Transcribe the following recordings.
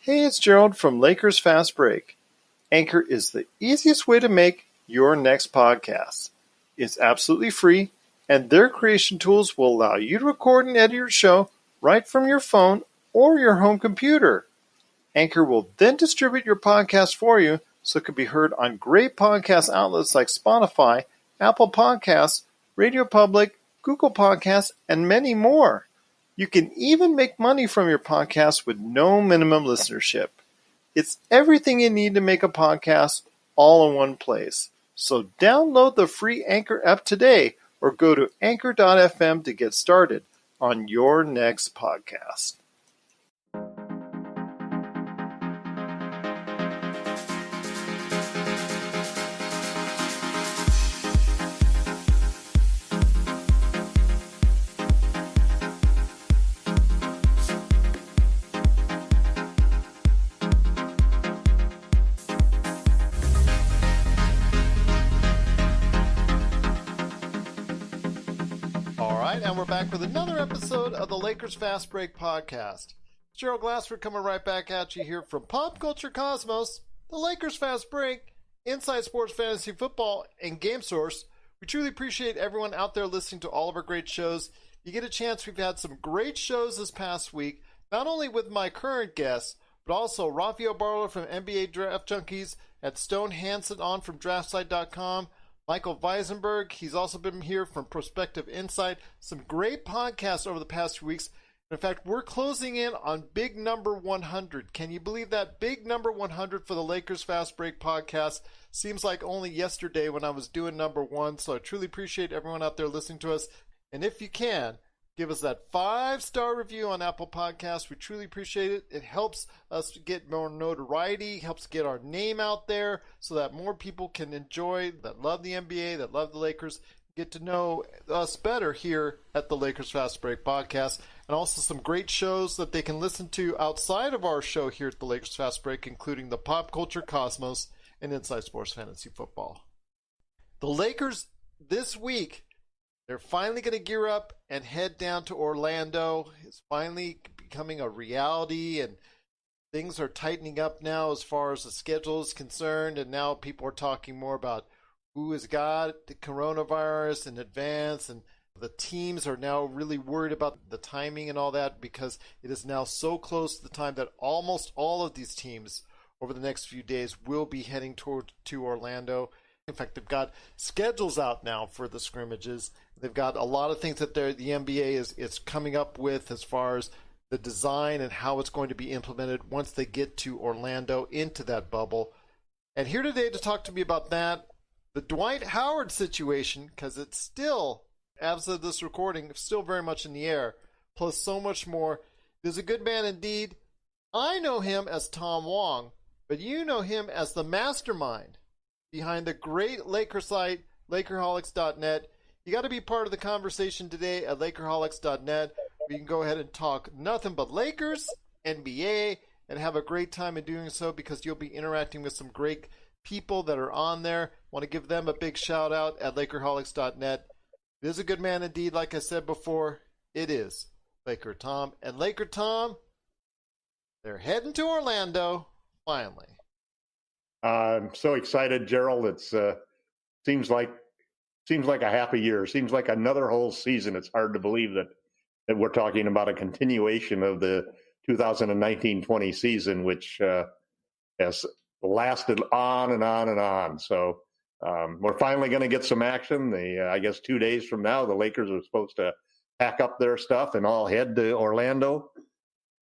Hey, it's Gerald from Lakers Fast Break. Anchor is the easiest way to make your next podcast. It's absolutely free, and their creation tools will allow you to record and edit your show right from your phone or your home computer. Anchor will then distribute your podcast for you so it can be heard on great podcast outlets like Spotify, Apple Podcasts, Radio Public, Google Podcasts, and many more. You can even make money from your podcast with no minimum listenership. It's everything you need to make a podcast all in one place. So download the free Anchor app today or go to anchor.fm to get started on your next podcast. And we're back with another episode of the Lakers Fast Break podcast. Gerald Glassford coming right back at you here from Pop Culture Cosmos, the Lakers Fast Break, Inside Sports Fantasy Football, and Game Source. We truly appreciate everyone out there listening to all of our great shows. You get a chance, we've had some great shows this past week, not only with my current guests, but also Rafael Barlow from NBA Draft Junkies, and Stone Hansen on from DraftSite.com. Michael Weisenberg, he's also been here from Prospective Insight. Some great podcasts over the past few weeks. In fact, we're closing in on big number 100. Can you believe that? Big number 100 for the Lakers Fast Break podcast. Seems like only yesterday when I was doing number 1. So I truly appreciate everyone out there listening to us. And if you can, give us that 5-star review on Apple Podcasts. We truly appreciate it. It helps us get more notoriety, helps get our name out there so that more people can enjoy, that love the NBA, that love the Lakers, get to know us better here at the Lakers Fast Break podcast. And also some great shows that they can listen to outside of our show here at the Lakers Fast Break, including the Pop Culture Cosmos and Inside Sports Fantasy Football. The Lakers this week, they're finally going to gear up and head down to Orlando. It's finally becoming a reality, and things are tightening up now as far as the schedule is concerned. And now people are talking more about who has got the coronavirus in advance, and the teams are now really worried about the timing and all that because it is now so close to the time that almost all of these teams over the next few days will be heading to Orlando. In fact, they've got schedules out now for the scrimmages. They've got a lot of things that the NBA is coming up with as far as the design and how it's going to be implemented once they get to Orlando into that bubble. And here today to talk to me about that, the Dwight Howard situation, because it's still, as of this recording, still very much in the air, plus so much more. He's a good man indeed. I know him as Tom Wong, but you know him as the mastermind behind the great Laker site, Lakerholics.net. You got to be part of the conversation today at Lakerholics.net. We can go ahead and talk nothing but Lakers, NBA, and have a great time in doing so because you'll be interacting with some great people that are on there. Want to give them a big shout out at Lakerholics.net. It is a good man indeed, like I said before. It is LakerTom. And LakerTom, they're heading to Orlando, finally. I'm so excited, Gerald. It's seems like a half a year. Seems like another whole season. It's hard to believe that we're talking about a continuation of the 2019-20 season, which has lasted on and on and on. So we're finally going to get some action. I guess 2 days from now, the Lakers are supposed to pack up their stuff and all head to Orlando.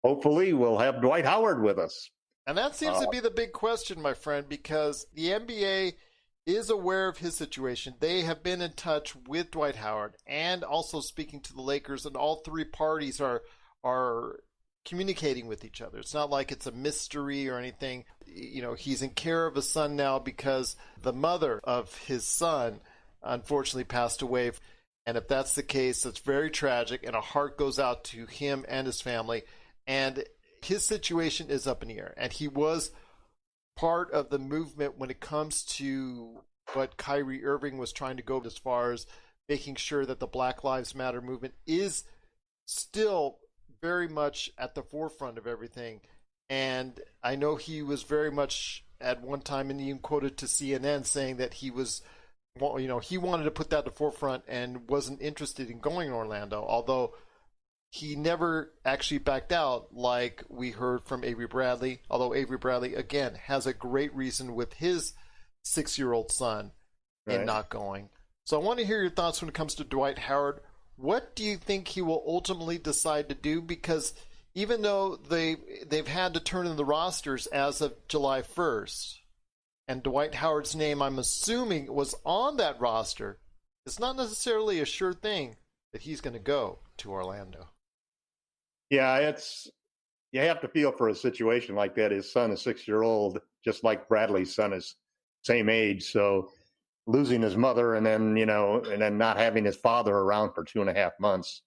Hopefully, we'll have Dwight Howard with us. And that seems to be the big question, my friend, because the NBA is aware of his situation. They have been in touch with Dwight Howard and also speaking to the Lakers, and all three parties are communicating with each other. It's not like it's a mystery or anything. You know, he's in care of his son now because the mother of his son unfortunately passed away. And if that's the case, that's very tragic, and a heart goes out to him and his family. And his situation is up in the air, and he was part of the movement when it comes to what Kyrie Irving was trying to go as far as making sure that the Black Lives Matter movement is still very much at the forefront of everything. And I know he was very much at one time, and even quoted to CNN saying that he was, he wanted to put that to the forefront and wasn't interested in going to Orlando, although he never actually backed out like we heard from Avery Bradley, although Avery Bradley, again, has a great reason with his 6-year-old son in not going. So I want to hear your thoughts when it comes to Dwight Howard. What do you think he will ultimately decide to do? Because even though they've had to turn in the rosters as of July 1st, and Dwight Howard's name, I'm assuming, was on that roster, it's not necessarily a sure thing that he's going to go to Orlando. Yeah, you have to feel for a situation like that. His son is 6-year-old, just like Bradley's son is same age. So losing his mother and then not having his father around for 2.5 months,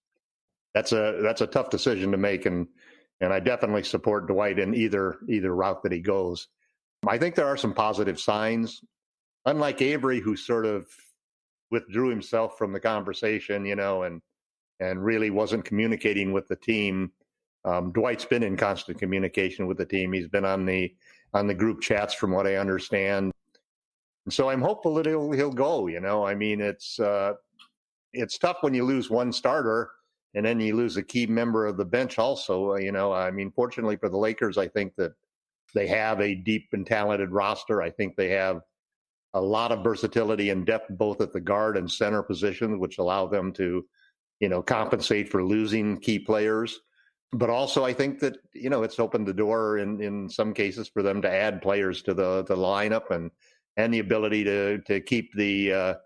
that's a tough decision to make. And I definitely support Dwight in either route that he goes. I think there are some positive signs. Unlike Avery, who sort of withdrew himself from the conversation, and really wasn't communicating with the team. Dwight's been in constant communication with the team. He's been on the group chats, from what I understand. And so I'm hopeful that he'll go. I mean, it's tough when you lose one starter and then you lose a key member of the bench also. I mean, fortunately for the Lakers, I think that they have a deep and talented roster. I think they have a lot of versatility and depth both at the guard and center positions, which allow them to compensate for losing key players. But also I think that, it's opened the door in some cases for them to add players to the lineup and the ability to keep the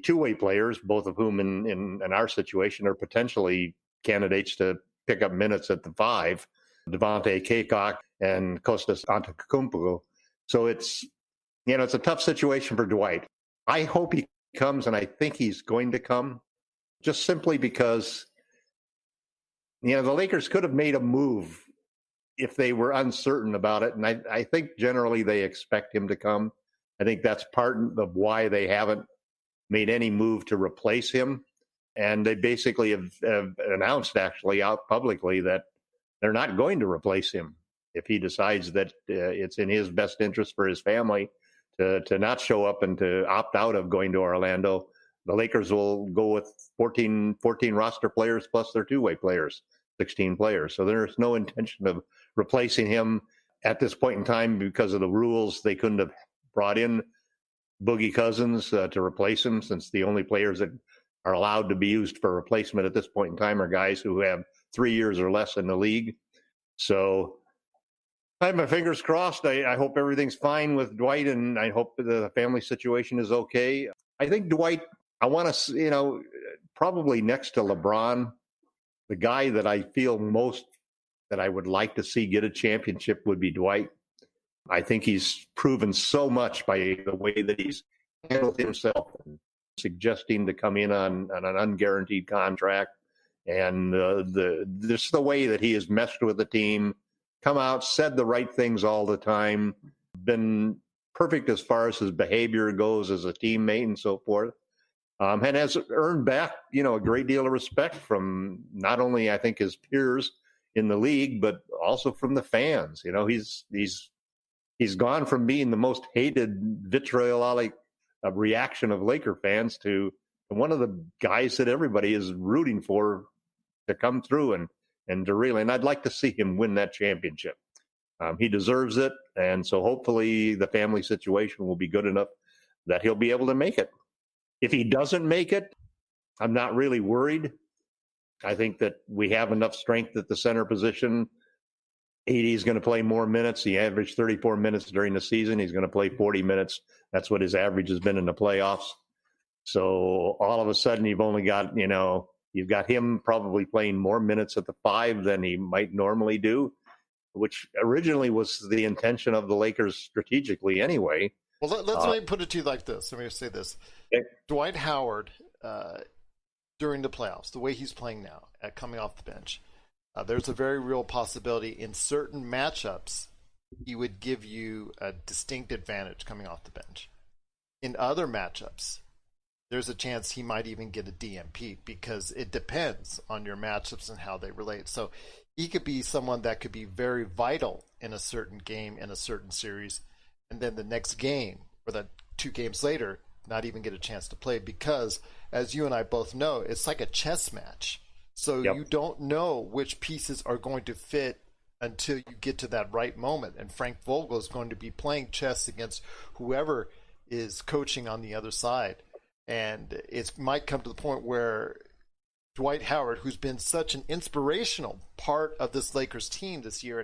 two-way players, both of whom in our situation are potentially candidates to pick up minutes at the 5, Devontae Cacok and Kostas Antetokounmpo. So it's a tough situation for Dwight. I hope he comes, and I think he's going to come, just simply because, the Lakers could have made a move if they were uncertain about it. And I think generally they expect him to come. I think that's part of why they haven't made any move to replace him. And they basically have announced actually out publicly that they're not going to replace him if he decides that it's in his best interest for his family to not show up and to opt out of going to Orlando. The Lakers will go with 14 roster players plus their two-way players, 16 players. So there's no intention of replacing him at this point in time because of the rules. They couldn't have brought in Boogie Cousins to replace him, since the only players that are allowed to be used for replacement at this point in time are guys who have 3 years or less in the league. So I have my fingers crossed. I hope everything's fine with Dwight, and I hope the family situation is okay. I think Dwight, I want to, probably next to LeBron, the guy that I feel most that I would like to see get a championship would be Dwight. I think he's proven so much by the way that he's handled himself, and suggesting to come in on an unguaranteed contract, and the way that he has meshed with the team, come out, said the right things all the time, been perfect as far as his behavior goes as a teammate and so forth. And has earned back, a great deal of respect from not only, I think, his peers in the league, but also from the fans. He's gone from being the most hated, vitriolic reaction of Laker fans to one of the guys that everybody is rooting for to come through and to really. And I'd like to see him win that championship. He deserves it, and so hopefully the family situation will be good enough that he'll be able to make it. If he doesn't make it, I'm not really worried. I think that we have enough strength at the center position. AD is going to play more minutes. He averaged 34 minutes during the season. He's going to play 40 minutes. That's what his average has been in the playoffs. So all of a sudden, you've only got, you've got him probably playing more minutes at the 5 than he might normally do, which originally was the intention of the Lakers strategically anyway. Well, let me put it to you like this. Let me say this. Okay. Dwight Howard, during the playoffs, the way he's playing now, coming off the bench, there's a very real possibility in certain matchups he would give you a distinct advantage coming off the bench. In other matchups, there's a chance he might even get a DMP because it depends on your matchups and how they relate. So he could be someone that could be very vital in a certain game, in a certain series, and then the next game or the 2 games later, not even get a chance to play because, as you and I both know, it's like a chess match. So you don't know which pieces are going to fit until you get to that right moment. And Frank Vogel is going to be playing chess against whoever is coaching on the other side. And it might come to the point where Dwight Howard, who's been such an inspirational part of this Lakers team this year,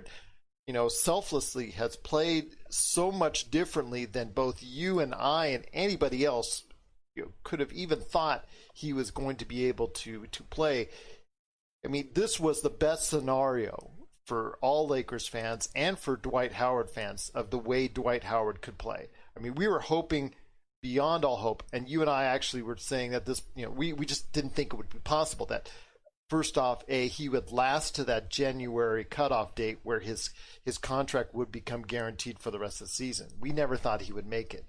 and selflessly has played so much differently than both you and I and anybody else could have even thought he was going to be able to play. I mean, this was the best scenario for all Lakers fans and for Dwight Howard fans of the way Dwight Howard could play. I mean, we were hoping beyond all hope, and you and I actually were saying that this, we just didn't think it would be possible that, first off, he would last to that January cutoff date where his contract would become guaranteed for the rest of the season. We never thought he would make it.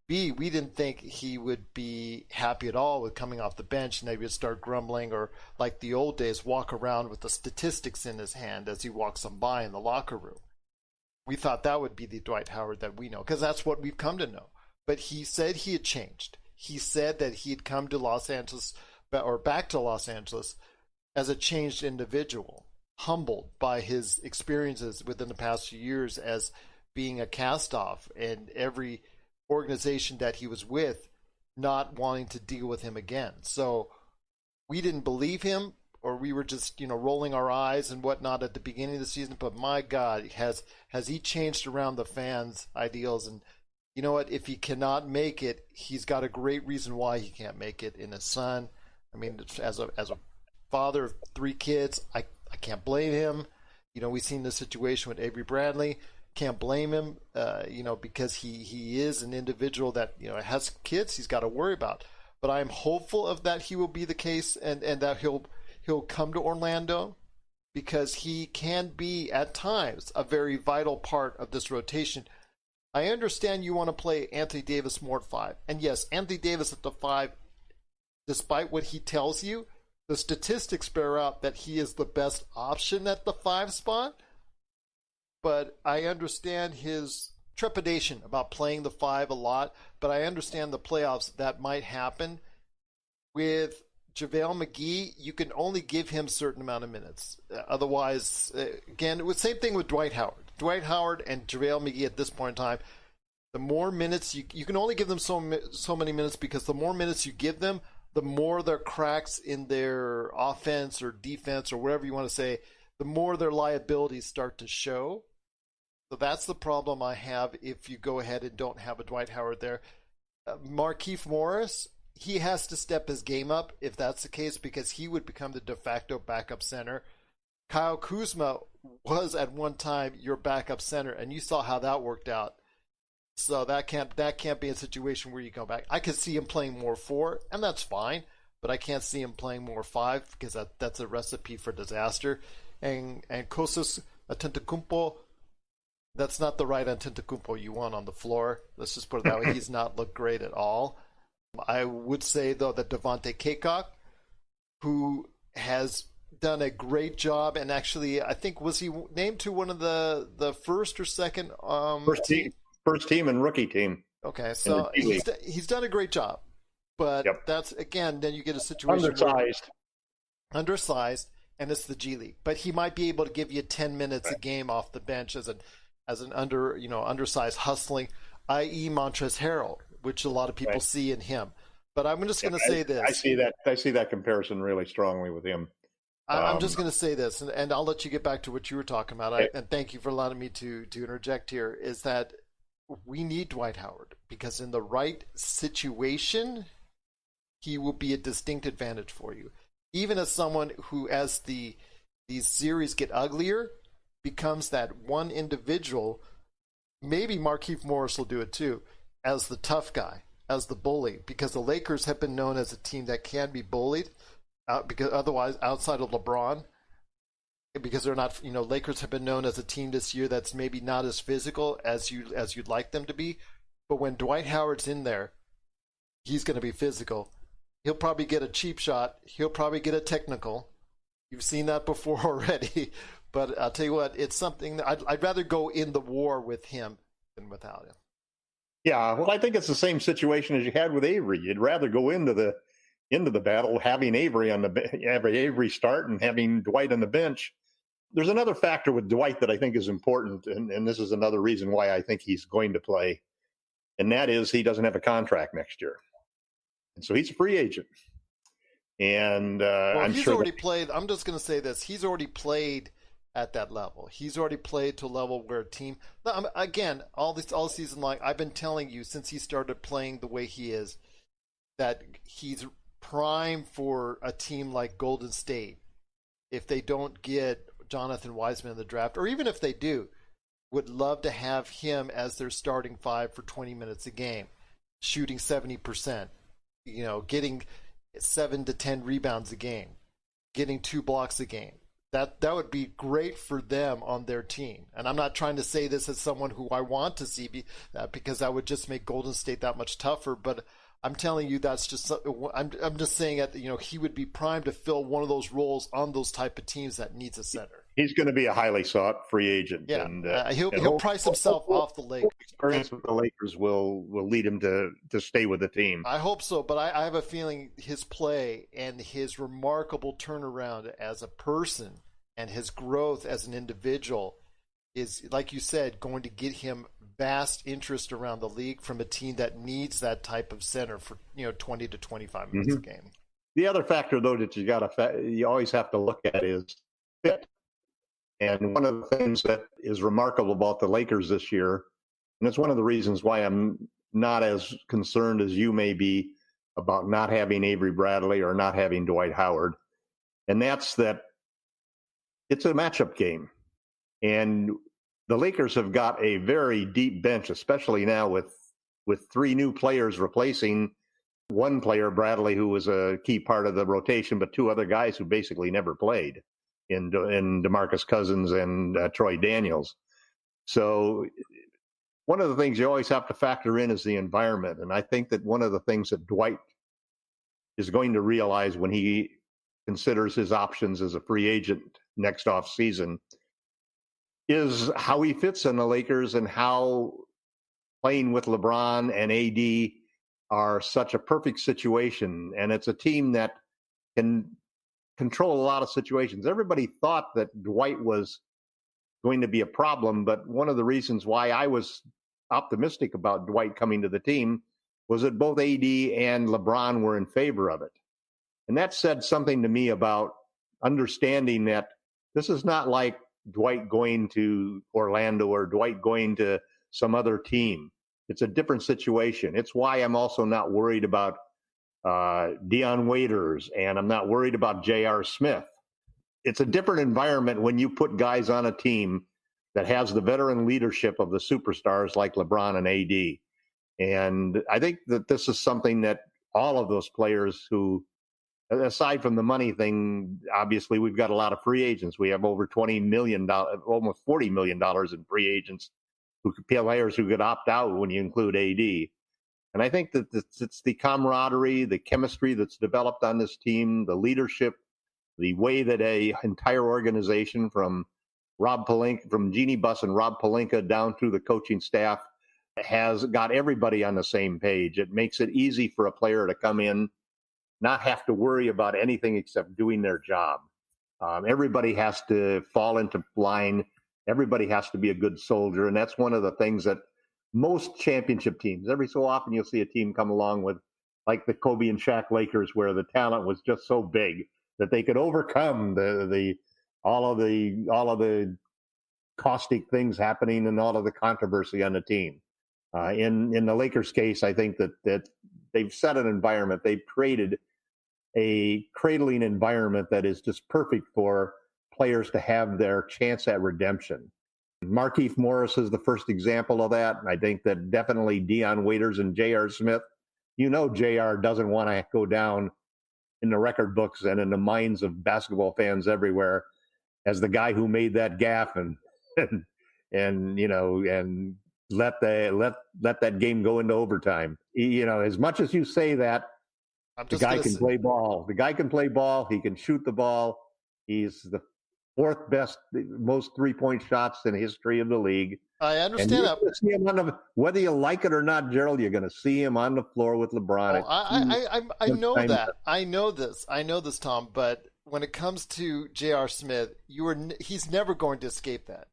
B, we didn't think he would be happy at all with coming off the bench and they would start grumbling or, like the old days, walk around with the statistics in his hand as he walks them by in the locker room. We thought that would be the Dwight Howard that we know, because that's what we've come to know. But he said he had changed. He said that he had come to Los Angeles, or back to Los Angeles, as a changed individual, humbled by his experiences within the past few years as being a cast-off and every organization that he was with not wanting to deal with him again. So we didn't believe him, or we were just, rolling our eyes and whatnot at the beginning of the season. But my God, has he changed around the fans' ideals? And you know what? If he cannot make it, he's got a great reason why he can't make it in his son. I mean, as a father of 3 kids, I can't blame him. We've seen this situation with Avery Bradley. Can't blame him, because he is an individual that, has kids he's got to worry about. But I'm hopeful of that he will be the case and that he'll come to Orlando, because he can be, at times, a very vital part of this rotation. I understand you want to play Anthony Davis more at 5. And yes, Anthony Davis at the 5, despite what he tells you, the statistics bear out that he is the best option at the 5 spot. But I understand his trepidation about playing the 5 a lot. But I understand the playoffs that might happen. With JaVale McGee, you can only give him a certain amount of minutes. Otherwise, again, it was the same thing with Dwight Howard. Dwight Howard and JaVale McGee at this point in time, the more minutes, you can only give them so many minutes, because the more minutes you give them, the more their cracks in their offense or defense or whatever you want to say, the more their liabilities start to show. So that's the problem I have if you go ahead and don't have a Dwight Howard there. Markieff Morris, he has to step his game up if that's the case, because he would become the de facto backup center. Kyle Kuzma was at one time your backup center, and you saw how that worked out. So that can't be a situation where you go back. I could see him playing more 4, and that's fine, but I can't see him playing more 5, because that's a recipe for disaster. And Kostas Antetokounmpo, that's not the right Antetokounmpo you want on the floor. Let's just put it that way. He's not looked great at all. I would say, though, that Devontae Cacok, who has done a great job, and actually, I think, was he named to one of the first or second first team and rookie team? Okay, so he's done a great job, but that's, again, then you get a situation undersized, and it's the G League. But he might be able to give you 10 minutes a game off the bench as an undersized hustling, i.e. Montrezl Harrell, which a lot of people see in him. But I'm just going to say this. I see that comparison really strongly with him. I'm just going to say this, and I'll let you get back to what you were talking about. And thank you for allowing me to interject here, is that we need Dwight Howard, because in the right situation, he will be a distinct advantage for you. Even as someone who, as these series get uglier, becomes that one individual, maybe Markieff Morris will do it too, as the tough guy, as the bully, because the Lakers have been known as a team that can be bullied, because otherwise, outside of LeBron, because they're not, Lakers have been known as a team this year that's maybe not as physical as you'd like them to be. But when Dwight Howard's in there, he's going to be physical. He'll probably get a cheap shot. He'll probably get a technical. You've seen that before already. But I'll tell you what, it's something that I'd rather go in the war with him than without him. Yeah, well, I think it's the same situation as you had with Avery. You'd rather go into the battle having Avery start and having Dwight on the bench. There's another factor with Dwight that I think is important, and this is another reason why I think he's going to play, and that is he doesn't have a contract next year, and so he's a free agent. And I'm he's sure already played. I'm just going to say this: he's already played at that level. He's already played to a level where a team. Again, all season long, I've been telling you since he started playing the way he is that he's prime for a team like Golden State. If they don't get Jonathan Wiseman in the draft, or even if they do, would love to have him as their starting five for 20 minutes a game, shooting 70%, getting 7 to 10 rebounds a game, getting 2 blocks a game. That would be great for them on their team. And I'm not trying to say this as someone who I want to see because that would just make Golden State that much tougher. But I'm telling you, that's just I'm just saying that he would be primed to fill one of those roles on those type of teams that needs a center. He's going to be a highly sought free agent. Yeah, and he'll price himself off the Lakers. Experience with the Lakers will lead him to stay with the team. I hope so, but I have a feeling his play and his remarkable turnaround as a person and his growth as an individual is, like you said, going to get him vast interest around the league from a team that needs that type of center for 20 to 25 minutes a game. The other factor, though, that you always have to look at is fit. And one of the things that is remarkable about the Lakers this year, and it's one of the reasons why I'm not as concerned as you may be about not having Avery Bradley or not having Dwight Howard, and that's that it's a matchup game. And the Lakers have got a very deep bench, especially now with 3 new players replacing one player, Bradley, who was a key part of the rotation, but 2 other guys who basically never played in DeMarcus Cousins and Troy Daniels. So one of the things you always have to factor in is the environment. And I think that one of the things that Dwight is going to realize when he considers his options as a free agent next off season is how he fits in the Lakers and how playing with LeBron and AD are such a perfect situation. And it's a team that can control a lot of situations. Everybody thought that Dwight was going to be a problem, but one of the reasons why I was optimistic about Dwight coming to the team was that both AD and LeBron were in favor of it. And that said something to me about understanding that this is not like Dwight going to Orlando or Dwight going to some other team. It's a different situation. It's why I'm also not worried about Dion Waiters, and I'm not worried about J.R. Smith. It's a different environment when you put guys on a team that has the veteran leadership of the superstars like LeBron and AD. And I think that this is something that all of those players who, aside from the money thing, obviously we've got a lot of free agents. We have over $20 million, almost $40 million in free agents, players who could opt out when you include AD. And I think that it's the camaraderie, the chemistry that's developed on this team, the leadership, the way that a entire organization from Jeannie Buss and Rob Pelinka down through the coaching staff has got everybody on the same page. It makes it easy for a player to come in, not have to worry about anything except doing their job. Everybody has to fall into line. Everybody has to be a good soldier. And that's one of the things that most championship teams, every so often you'll see a team come along with, like the Kobe and Shaq Lakers, where the talent was just so big that they could overcome all of the caustic things happening and all of the controversy on the team. In the Lakers case, I think that they've set an environment. They've created a cradling environment that is just perfect for players to have their chance at redemption. Markieff Morris is the first example of that. I think that definitely Dion Waiters and J.R. Smith. J.R. doesn't want to go down in the record books and in the minds of basketball fans everywhere as the guy who made that gaffe and let that game go into overtime. As much as you say that, the guy can play ball. The guy can play ball. He can shoot the ball. He's the fourth best, most 3-point shots in the history of the league. I understand that. See him whether you like it or not, Gerald, you're going to see him on the floor with LeBron. I know that. I know this, Tom. But when it comes to J.R. Smith, he's never going to escape that.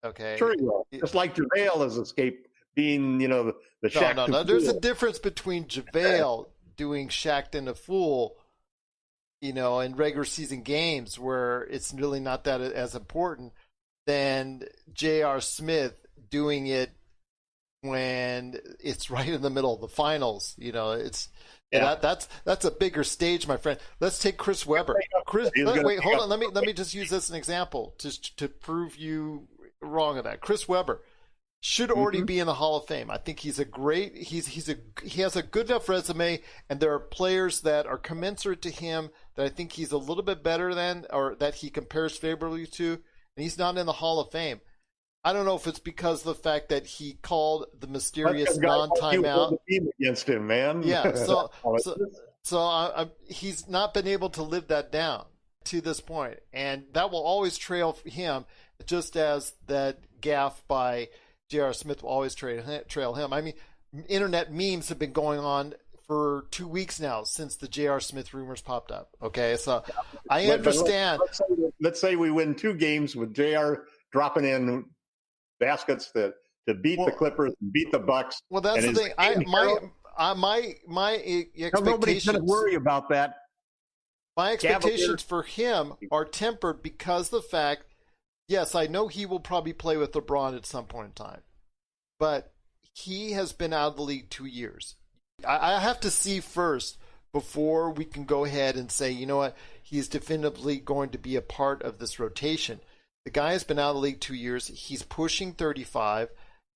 Okay. Sure he will. Just like JaVale has escaped being, the Shaq. No. There's a difference between JaVale doing Shaqtin' a fool, in regular season games where it's really not that as important, than J.R. Smith doing it when it's right in the middle of the finals. That's a bigger stage, my friend. Let's take Chris Webber. Wait, hold on. Let me just use this as an example to prove you wrong on that. Chris Webber should already be in the Hall of Fame. I think he has a good enough resume, and there are players that are commensurate to him that I think he's a little bit better than, or that he compares favorably to, and he's not in the Hall of Fame. I don't know if it's because of the fact that he called the mysterious non-timeout against him, man. Yeah, so he's not been able to live that down to this point, and that will always trail him, just as that gaffe by J.R. Smith will always trail him. I mean, internet memes have been going on for 2 weeks now since the J.R. Smith rumors popped up. Okay, so I understand. Let's say we win 2 games with J.R. dropping in baskets to beat the Clippers and beat the Bucks. Well, that's the thing. My expectations. Nobody's going to worry about that. My expectations for him are tempered because of the fact, yes, I know he will probably play with LeBron at some point in time, but he has been out of the league 2 years. I have to see first before we can go ahead and say, you know what, he's definitively going to be a part of this rotation. The guy has been out of the league 2 years. He's pushing 35.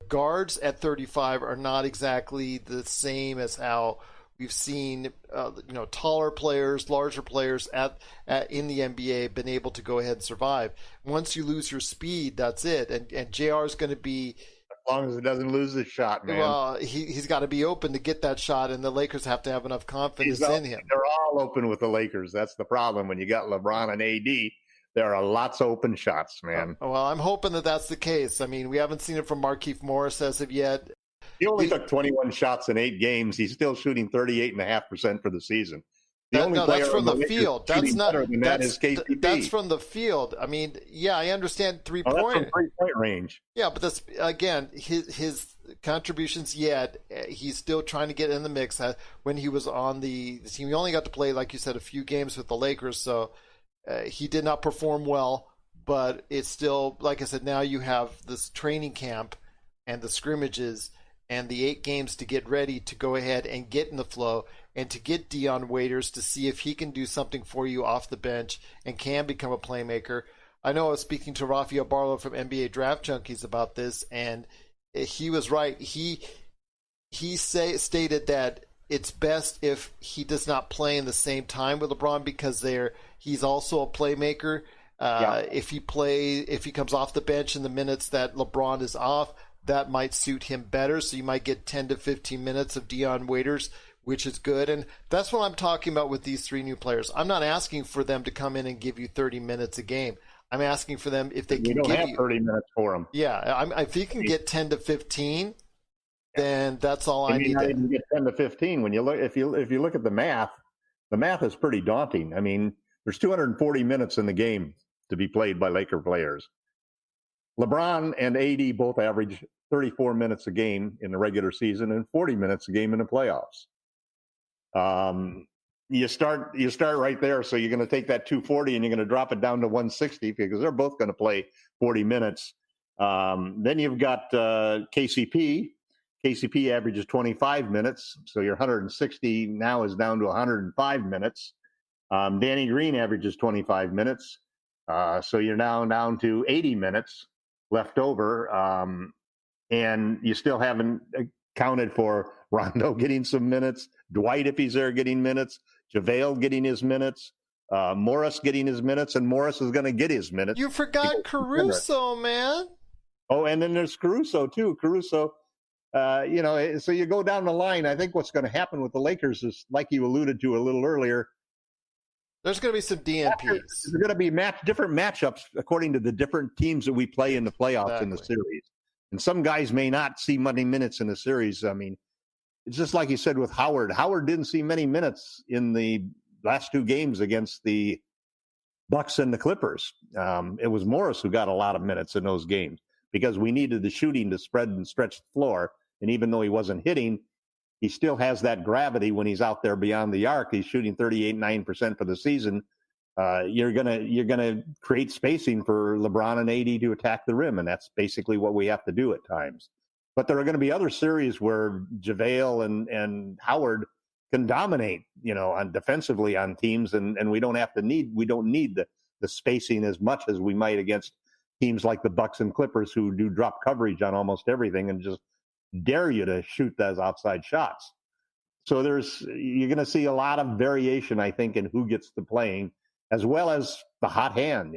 Guards at 35 are not exactly the same as how we've seen, taller players, larger players in the NBA been able to go ahead and survive. Once you lose your speed, that's it. And JR is going to be, as long as it doesn't lose his shot, man. Well, he's got to be open to get that shot, and the Lakers have to have enough confidence in him. They're all open with the Lakers. That's the problem. When you got LeBron and AD, there are lots of open shots, man. Well, I'm hoping that that's the case. I mean, we haven't seen it from Markieff Morris as of yet. He only took 21 shots in 8 games. He's still shooting 38.5% for the season. That's from the field. That's not. That's from the field. I mean, yeah, I understand 3-point. That's from 3-point range. Yeah, but that's again his contributions. Yet he's still trying to get in the mix. When he was on the team, he only got to play, like you said, a few games with the Lakers, so he did not perform well. But it's still, like I said, now you have this training camp and the scrimmages and the 8 games to get ready to go ahead and get in the flow, and to get Dion Waiters to see if he can do something for you off the bench and can become a playmaker. I know I was speaking to Rafael Barlow from NBA Draft Junkies about this, and he was right. He stated that it's best if he does not play in the same time with LeBron because he's also a playmaker. If he comes off the bench in the minutes that LeBron is off, that might suit him better. So you might get 10 to 15 minutes of Dion Waiters, which is good. And that's what I'm talking about with these 3 new players. I'm not asking for them to come in and give you 30 minutes a game. I'm asking for them if they can give you 30 minutes for them. Yeah, if you can get 10 to 15, then that's all I need. I didn't get 10 to 15. When you look, if you look at the math is pretty daunting. I mean, there's 240 minutes in the game to be played by Laker players. LeBron and AD both average 34 minutes a game in the regular season and 40 minutes a game in the playoffs. You start right there. So you're going to take that 240 and you're going to drop it down to 160 because they're both going to play 40 minutes. Then you've got KCP. KCP averages 25 minutes. So your 160 now is down to 105 minutes. Danny Green averages 25 minutes. So you're now down to 80 minutes left over. And you still haven't accounted for Rondo getting some minutes, Dwight, if he's there, getting minutes, JaVale getting his minutes, Morris getting his minutes, and Morris is going to get his minutes. You forgot Caruso, man. Oh, and then there's Caruso, too. Caruso, so you go down the line. I think what's going to happen with the Lakers is, like you alluded to a little earlier, There's going to be some DNPs. There's going to be different matchups according to the different teams that we play in the playoffs in the series. And some guys may not see many minutes in the series. I mean, it's just like you said with Howard. Howard didn't see many minutes in the last two games against the Bucks and the Clippers. It was Morris who got a lot of minutes in those games because we needed the shooting to spread and stretch the floor. And even though he wasn't hitting, he still has that gravity when he's out there beyond the arc. He's shooting 38.9% for the season. You're gonna create spacing for LeBron and AD to attack the rim, and that's basically what we have to do at times. But there are going to be other series where JaVale and Howard can dominate, on defensively on teams, and we don't need the spacing as much as we might against teams like the Bucks and Clippers who do drop coverage on almost everything and just dare you to shoot those outside shots. So you're going to see a lot of variation, I think, in who gets the playing, as well as the hot hand.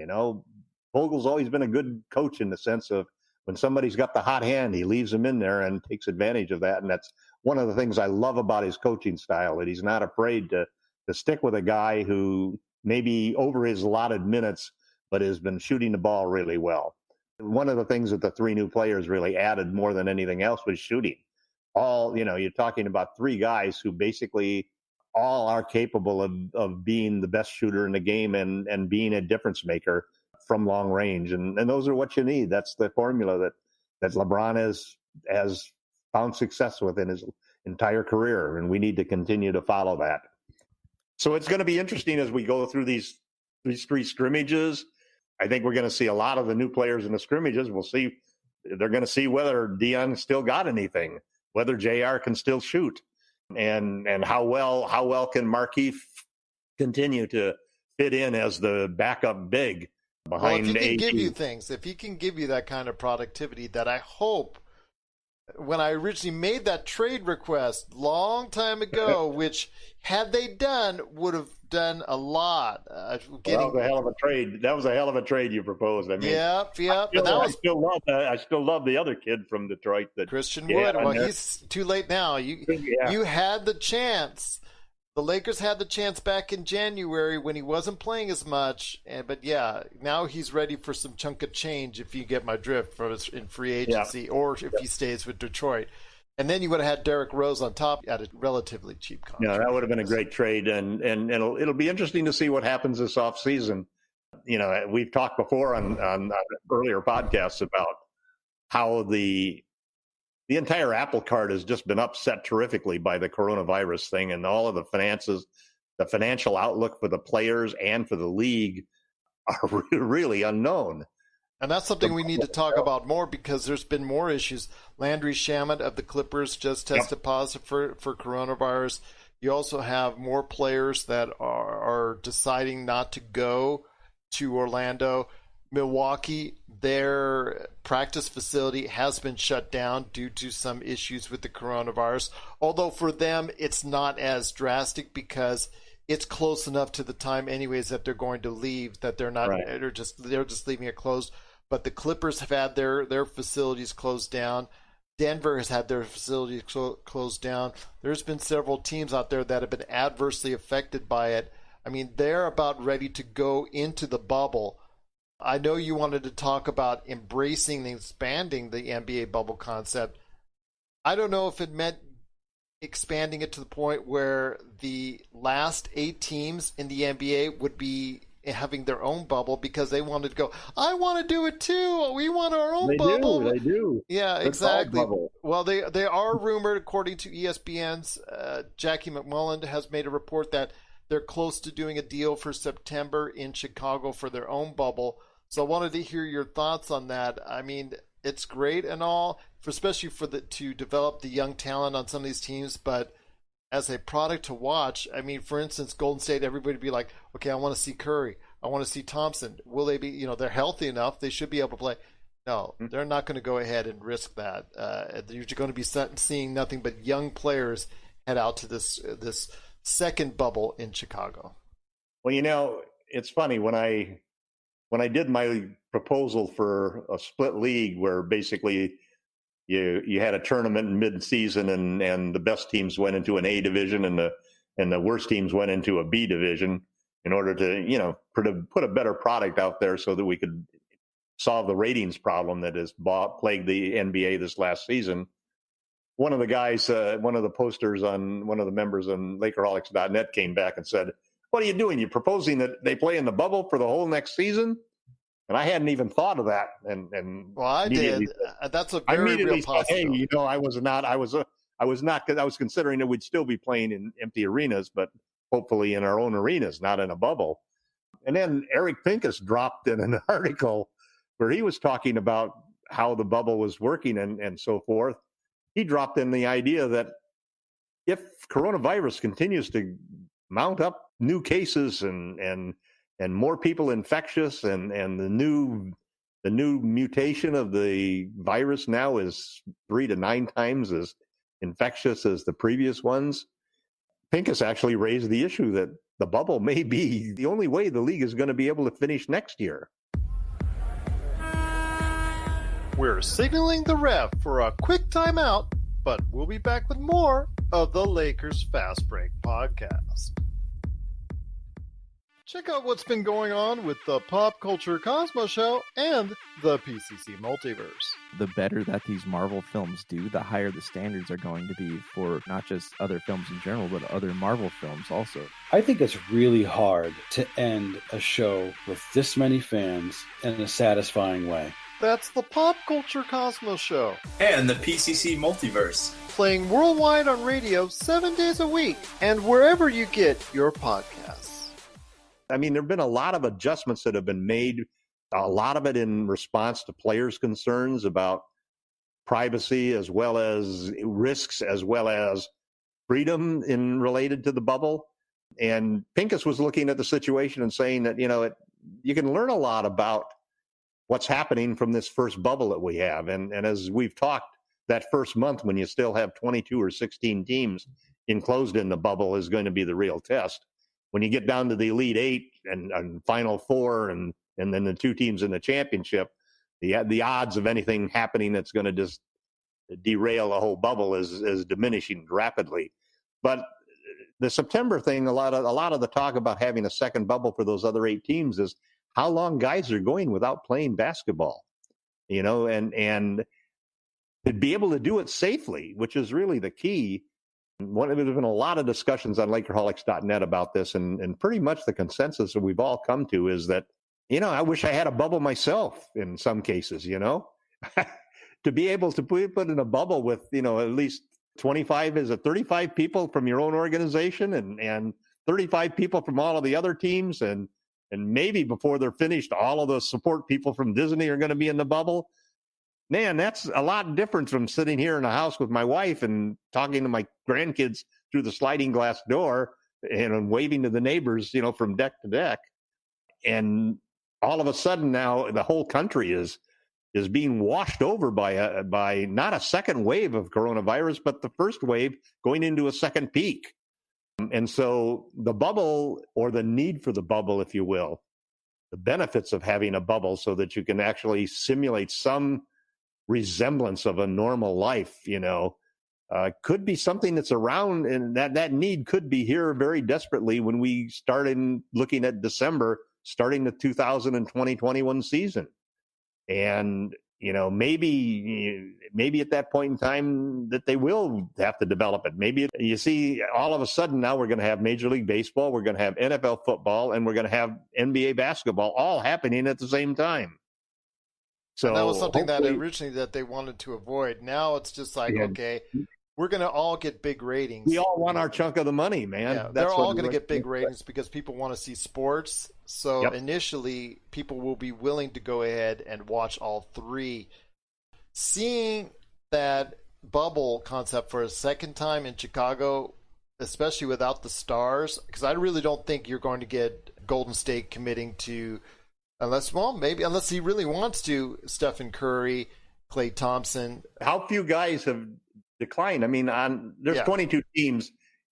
Vogel's always been a good coach in the sense of when somebody's got the hot hand, he leaves them in there and takes advantage of that. And that's one of the things I love about his coaching style, that he's not afraid to stick with a guy who maybe over his allotted minutes, but has been shooting the ball really well. One of the things that the three new players really added more than anything else was shooting. You're talking about three guys who basically all are capable of being the best shooter in the game and being a difference maker from long range. And those are what you need. That's the formula that LeBron has found success with in his entire career. And we need to continue to follow that. So it's going to be interesting as we go through these three scrimmages. I think we're going to see a lot of the new players in the scrimmages. We'll see. They're going to see whether Dion still got anything, whether JR can still shoot, and how well can Markieff continue to fit in as the backup big behind if he can AD. give you things, if he can give you that kind of productivity that I hope, when I originally made that trade request long time ago, which had they done would have done a lot. That was a hell of a trade. That was a hell of a trade you proposed. I mean, yep. I still love the other kid from Detroit, that Christian Wood. Well, he's too late now. You had the chance. The Lakers had the chance back in January when he wasn't playing as much, but now he's ready for some chunk of change, if you get my drift, in free agency, or if he stays with Detroit. And then you would have had Derrick Rose on top at a relatively cheap contract. Yeah, that would have been a great trade, and it'll be interesting to see what happens this offseason. We've talked before on earlier podcasts about how the entire apple cart has just been upset terrifically by the coronavirus thing, and all of the finances, the financial outlook for the players and for the league are really unknown. And that's something we need to talk about more, because there's been more issues. Landry Shamet of the Clippers just tested positive for coronavirus. You also have more players that are deciding not to go to Orlando. Milwaukee, their practice facility has been shut down due to some issues with the coronavirus. Although for them, it's not as drastic because it's close enough to the time anyways that they're going to leave that they're not, they're just leaving it closed. But the Clippers have had their facilities closed down. Denver has had their facilities closed down. There's been several teams out there that have been adversely affected by it. I mean, they're about ready to go into the bubble. I know you wanted to talk about embracing and expanding the NBA bubble concept. I don't know if it meant expanding it to the point where the last 8 teams in the NBA would be having their own bubble because they wanted to go, I want to do it too. We want our own bubble. They do. Yeah, exactly. Well, they are rumored, according to ESPN's Jackie McMullen has made a report that they're close to doing a deal for September in Chicago for their own bubble. So I wanted to hear your thoughts on that. I mean, it's great and all, especially to develop the young talent on some of these teams, but as a product to watch, I mean, for instance, Golden State, everybody would be like, okay, I want to see Curry. I want to see Thompson. Will they be, they're healthy enough. They should be able to play. No, they're not going to go ahead and risk that. You're going to be seeing nothing but young players head out to this second bubble in Chicago. Well, it's funny when I did my proposal for a split league where basically you had a tournament in mid-season and the best teams went into an A division and the worst teams went into a B division, in order to, put a better product out there so that we could solve the ratings problem that has plagued the NBA this last season. One of the guys, one of the posters on one of the members on LakerHolics.net came back and said, "What are you doing? You proposing that they play in the bubble for the whole next season?" And I hadn't even thought of that. And well, I did. That's a very real possibility. Hey, I was considering that we'd still be playing in empty arenas, but hopefully in our own arenas, not in a bubble. And then Eric Pincus dropped in an article where he was talking about how the bubble was working and so forth. He dropped in the idea that if coronavirus continues to mount up new cases and more people infectious and the new mutation of the virus now is 3 to 9 times as infectious as the previous ones, Pincus actually raised the issue that the bubble may be the only way the league is going to be able to finish next year. We're signaling the ref for a quick timeout, but we'll be back with more of the Lakers Fast Break podcast. Check out what's been going on with the Pop Culture Cosmos Show and the PCC Multiverse. The better that these Marvel films do, the higher the standards are going to be for not just other films in general, but other Marvel films also. I think it's really hard to end a show with this many fans in a satisfying way. That's the Pop Culture Cosmos Show. And the PCC Multiverse. Playing worldwide on radio 7 days a week and wherever you get your podcasts. I mean, there have been a lot of adjustments that have been made, a lot of it in response to players' concerns about privacy as well as risks as well as freedom related to the bubble. And Pincus was looking at the situation and saying that, you can learn a lot about what's happening from this first bubble that we have. And as we've talked, that first month when you still have 22 or 16 teams enclosed in the bubble is going to be the real test. When you get down to the Elite Eight and Final Four and then the 2 teams in the championship, the odds of anything happening that's going to just derail the whole bubble is diminishing rapidly. But the September thing, a lot of the talk about having a second bubble for those other 8 teams is how long guys are going without playing basketball, and to be able to do it safely, which is really the key. There's been a lot of discussions on LakerHolics.net about this, and pretty much the consensus that we've all come to is that, I wish I had a bubble myself in some cases, to be able to put in a bubble with, at least 35 people from your own organization and 35 people from all of the other teams. And maybe before they're finished, all of the support people from Disney are going to be in the bubble. Man, that's a lot different from sitting here in a house with my wife and talking to my grandkids through the sliding glass door and waving to the neighbors, from deck to deck. And all of a sudden now the whole country is being washed over by not a second wave of coronavirus, but the first wave going into a second peak. And so the bubble, or the need for the bubble, if you will, the benefits of having a bubble so that you can actually simulate some resemblance of a normal life, could be something that's around, and that need could be here very desperately when we start looking at December, starting the 2020-21 season. And, maybe at that point in time that they will have to develop it. Maybe you see all of a sudden now we're going to have Major League Baseball, we're going to have NFL football, and we're going to have NBA basketball all happening at the same time. So and that was something that originally that they wanted to avoid. Now it's just like, okay, we're going to all get big ratings. We all want our chunk of the money, man. Yeah, they're all going to get big ratings because people want to see sports. So initially, people will be willing to go ahead and watch all 3. Seeing that bubble concept for a second time in Chicago, especially without the stars, because I really don't think you're going to get Golden State committing to, unless he really wants to, Stephen Curry, Klay Thompson. How few guys have declined? I mean, there's 22 teams,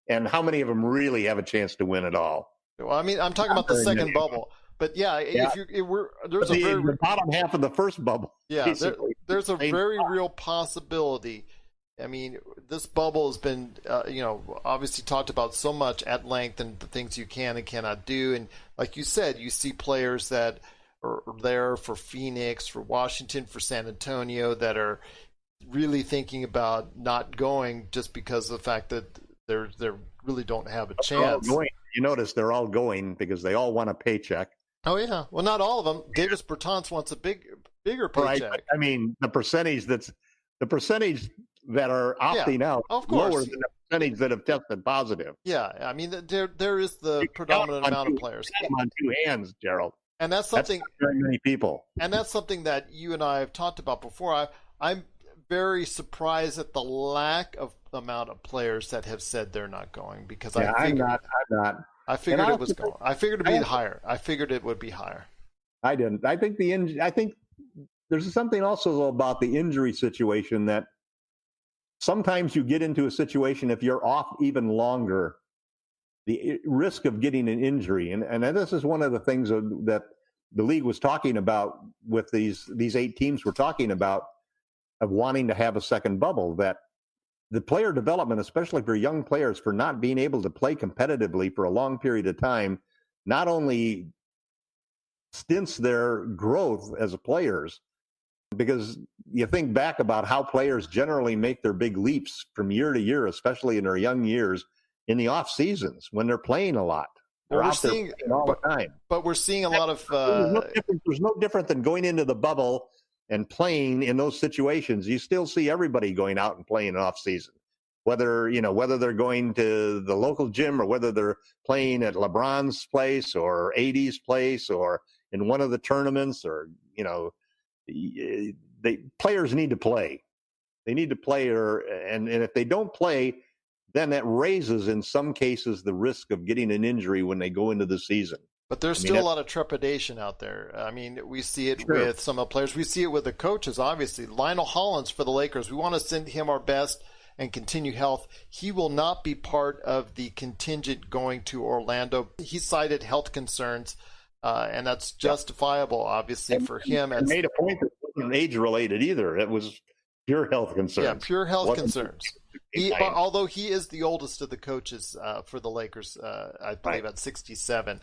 and how many of them really have a chance to win it all? Well, I mean, I'm talking about the second bubble. But there's the bottom half of the first bubble. Yeah, there's a very real possibility I mean, this bubble has been, obviously talked about so much at length and the things you can and cannot do. And like you said, you see players that are there for Phoenix, for Washington, for San Antonio that are really thinking about not going just because of the fact that they really don't have a chance. You notice they're all going because they all want a paycheck. Oh, yeah. Well, not all of them. Davis Bertans wants a bigger paycheck. Right. I mean, the percentage that are opting out of course, lower than the percentage that have tested positive. Yeah, I mean, there is the predominant amount of players. On two hands, Gerald. And that's something. That's not very many people. And that's something that you and I have talked about before. I'm very surprised at the lack of amount of players that have said they're not going because I'm not. I figured it was going. I figured it'd be higher. I figured it would be higher. I didn't. I think there's something also about the injury situation that sometimes you get into a situation if you're off even longer, the risk of getting an injury, and this is one of the things that the league was talking about with these 8 teams we're talking about of wanting to have a second bubble, that the player development, especially for young players, for not being able to play competitively for a long period of time, not only stints their growth as players, because you think back about how players generally make their big leaps from year to year, especially in their young years, in the off seasons when they're playing a lot. We're seeing all the time. But we're seeing a lot of. There's no different than going into the bubble and playing in those situations. You still see everybody going out and playing off season, whether they're going to the local gym or whether they're playing at LeBron's place or AD's place or in one of the tournaments, or players need to play. They need to play, and if they don't play, then that raises in some cases the risk of getting an injury when they go into the season. But there's still a lot of trepidation out there. I mean, we see it with some of the players. We see it with the coaches, obviously. Lionel Hollins for the Lakers, we want to send him our best and continue health. He will not be part of the contingent going to Orlando. He cited health concerns, and that's justifiable, obviously, for him. And made a point that wasn't age-related either. It was pure health concerns. Yeah, pure health concerns. Although he is the oldest of the coaches for the Lakers, I believe at 67.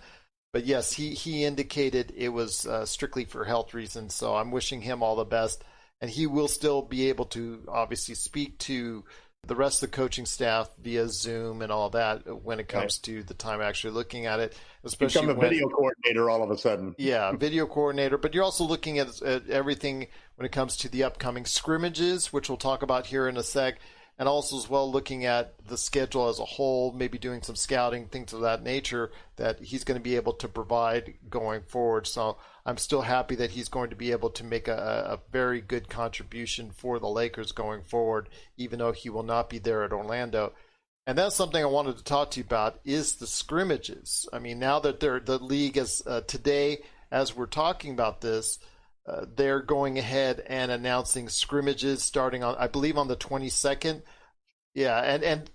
But yes, he indicated it was strictly for health reasons. So I'm wishing him all the best. And he will still be able to obviously speak to the rest of the coaching staff via Zoom and all that when it comes to the time actually looking at it. Especially become a video coordinator all of a sudden. Yeah, video coordinator. But you're also looking at everything when it comes to the upcoming scrimmages, which we'll talk about here in a sec. And also as well looking at the schedule as a whole, maybe doing some scouting, things of that nature that he's going to be able to provide going forward. So I'm still happy that he's going to be able to make a very good contribution for the Lakers going forward, even though he will not be there at Orlando. And that's something I wanted to talk to you about is the scrimmages. I mean, now that the league is today, as we're talking about this, they're going ahead and announcing scrimmages starting on, I believe, on the 22nd. Yeah, and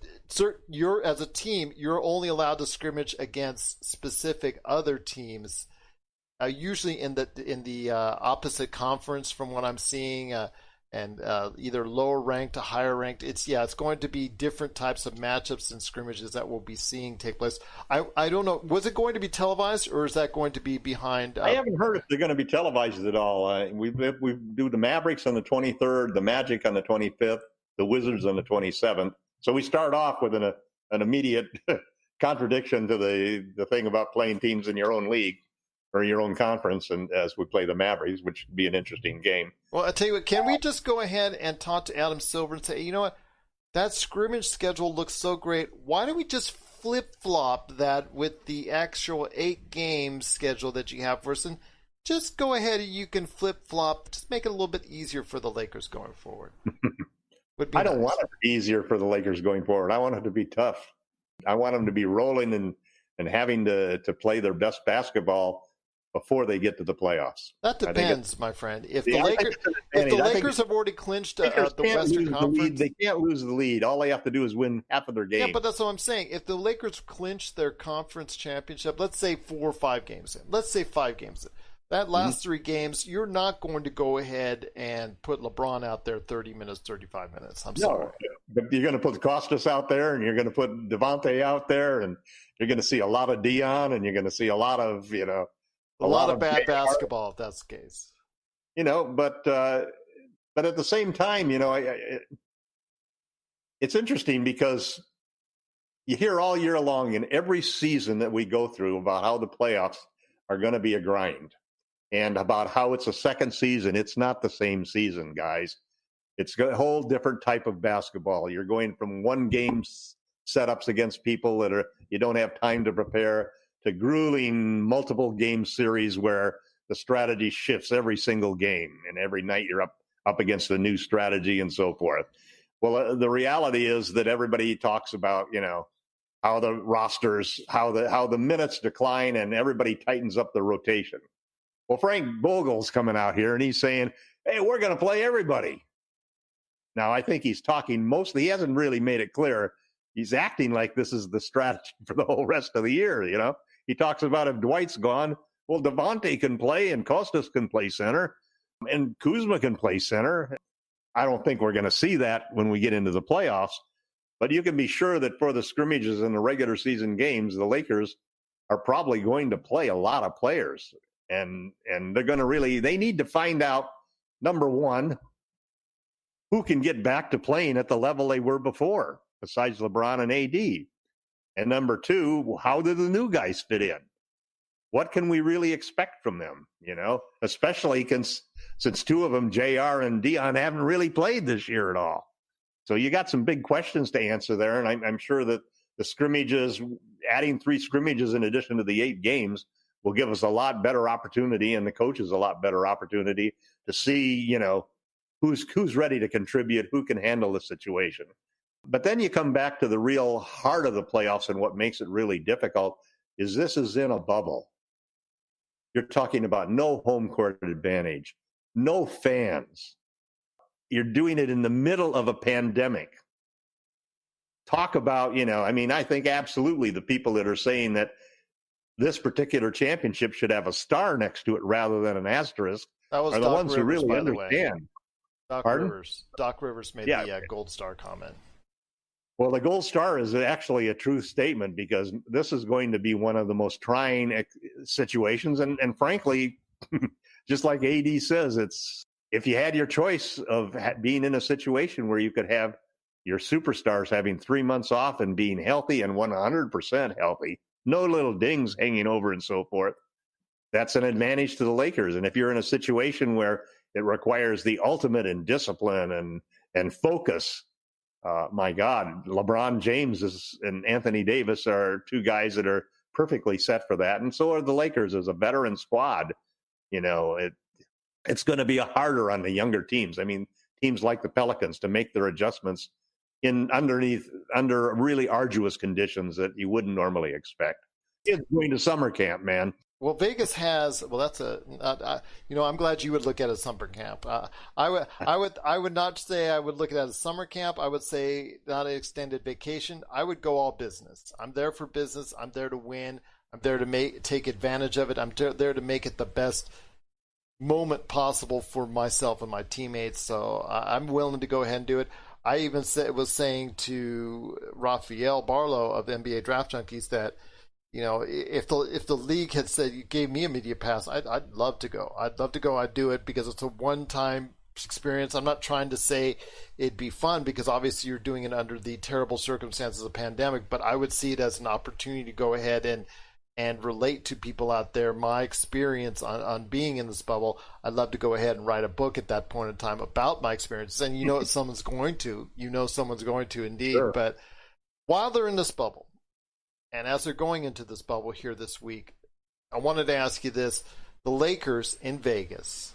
you're as a team, you're only allowed to scrimmage against specific other teams, usually in the opposite conference, from what I'm seeing, and either lower ranked to higher ranked. It's going to be different types of matchups and scrimmages that we'll be seeing take place. I don't know. Was it going to be televised, or is that going to be behind? I haven't heard if they're going to be televised at all. We do the Mavericks on the 23rd, the Magic on the 25th, the Wizards on the 27th. So we start off with an immediate contradiction to the thing about playing teams in your own league or your own conference, and as we play the Mavericks, which would be an interesting game. Well, I'll tell you what, can we just go ahead and talk to Adam Silver and say, you know what, that scrimmage schedule looks so great. Why don't we just flip-flop that with the actual 8-game schedule that you have for us, and just go ahead and you can flip-flop, just make it a little bit easier for the Lakers going forward. I don't want it to be easier for the Lakers going forward. I want it to be tough. I want them to be rolling and having to play their best basketball before they get to the playoffs. That depends, my friend. If the Lakers have already clinched the Western Conference, they can't lose the lead. All they have to do is win half of their games. Yeah, but that's what I'm saying. If the Lakers clinch their conference championship, let's say 4 or 5 games in. Let's say 5 games in. That last 3 games, you're not going to go ahead and put LeBron out there 30 minutes, 35 minutes. I'm sorry. No, but you're going to put Costas out there, and you're going to put Devontae out there, and you're going to see a lot of Dion, and you're going to see a lot of, a lot of bad basketball if that's the case. But at the same time, it's interesting because you hear all year long in every season that we go through about how the playoffs are going to be a grind. And about how it's a second season. It's not the same season, guys. It's a whole different type of basketball. You're going from one game setups against people that you don't have time to prepare to grueling multiple game series where the strategy shifts every single game, and every night you're up against a new strategy and so forth. Well, the reality is that everybody talks about, how the rosters, how the minutes decline, and everybody tightens up the rotation. Well, Frank Vogel's coming out here and he's saying, hey, we're going to play everybody. Now, I think he's talking mostly, he hasn't really made it clear. He's acting like this is the strategy for the whole rest of the year, He talks about if Dwight's gone, well, Devontae can play and Costas can play center and Kuzma can play center. I don't think we're going to see that when we get into the playoffs. But you can be sure that for the scrimmages and the regular season games, the Lakers are probably going to play a lot of players. And they're going to they need to find out, number one, who can get back to playing at the level they were before, besides LeBron and AD. And number two, how do the new guys fit in? What can we really expect from them, especially since 2 of them, JR and Dion, haven't really played this year at all. So you got some big questions to answer there. And I'm sure that the scrimmages, adding 3 scrimmages in addition to the 8 games, will give us a lot better opportunity, and the coaches a lot better opportunity to see, who's ready to contribute, who can handle the situation. But then you come back to the real heart of the playoffs, and what makes it really difficult is this is in a bubble. You're talking about no home court advantage, no fans. You're doing it in the middle of a pandemic. Talk about, I think absolutely the people that are saying that this particular championship should have a star next to it rather than an asterisk are the ones who really understand. Doc Rivers made the gold star comment. Well, the gold star is actually a true statement because this is going to be one of the most trying situations. And frankly, just like AD says, if you had your choice of being in a situation where you could have your superstars having 3 months off and being healthy and 100% healthy, no little dings hanging over and so forth, that's an advantage to the Lakers. And if you're in a situation where it requires the ultimate in discipline and focus, my God, LeBron James and Anthony Davis are 2 guys that are perfectly set for that. And so are the Lakers as a veteran squad. It's going to be harder on the younger teams. I mean, teams like the Pelicans to make their adjustments under really arduous conditions that you wouldn't normally expect. It's going to summer camp, man. Well, Vegas has. Well, that's I'm glad you would look at it as summer camp. I would not say I would look at it as summer camp. I would say not an extended vacation. I would go all business. I'm there for business. I'm there to win. I'm there to take advantage of it. I'm there to make it the best moment possible for myself and my teammates. So I'm willing to go ahead and do it. I even was saying to Rafael Barlow of NBA Draft Junkies that, if the league had said you gave me a media pass, I'd love to go. I'd do it because it's a one-time experience. I'm not trying to say it'd be fun because obviously you're doing it under the terrible circumstances of the pandemic, but I would see it as an opportunity to go ahead and relate to people out there my experience on being in this bubble. I'd love to go ahead and write a book at that point in time about my experiences. And someone's going to indeed. Sure. But while they're in this bubble, and as they're going into this bubble here this week, I wanted to ask you this. The Lakers in Vegas,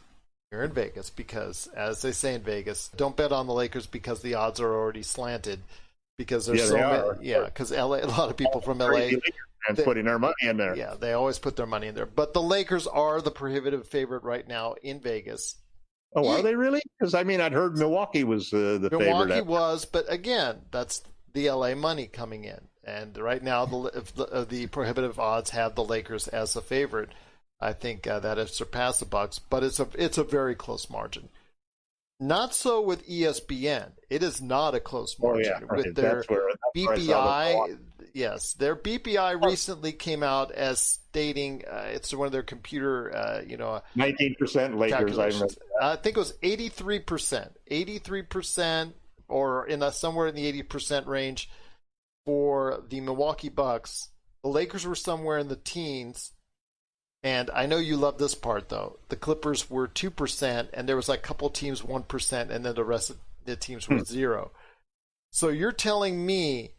you're in Vegas because, as they say in Vegas, don't bet on the Lakers because the odds are already slanted because there's because LA, a lot of people from LA and putting their money in there. Yeah, they always put their money in there. But the Lakers are the prohibitive favorite right now in Vegas. Oh, are they really? Because, I'd heard Milwaukee was the favorite. Milwaukee was, but again, that's the LA money coming in. And right now, the prohibitive odds have the Lakers as a favorite. I think that has surpassed the Bucks, but it's a very close margin. Not so with ESPN. It is not a close margin. Oh, yeah, right. With their BPI. Yes, their BPI recently came out as stating it's one of their computer, 19% Lakers. I think it was 83%, 83%, or somewhere in the 80% range for the Milwaukee Bucks. The Lakers were somewhere in the teens. And I know you love this part, though. The Clippers were 2%, and there was like a couple teams 1%, and then the rest of the teams were 0. So you're telling me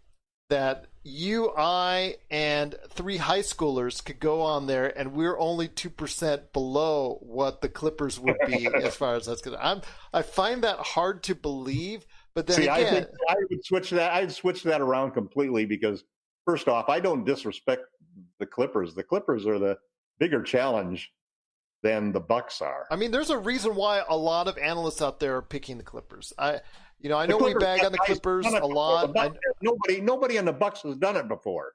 that you, I, and 3 high schoolers could go on there, and we're only 2% below what the Clippers would be as far as that's concerned. I find that hard to believe, but then again, I think I would switch that. I'd switch that around completely because, first off, I don't disrespect the Clippers. The Clippers are the bigger challenge than the Bucks are. I mean, there's a reason why a lot of analysts out there are picking the Clippers. I know we bag on the Clippers a lot. Nobody in the Bucks has done it before.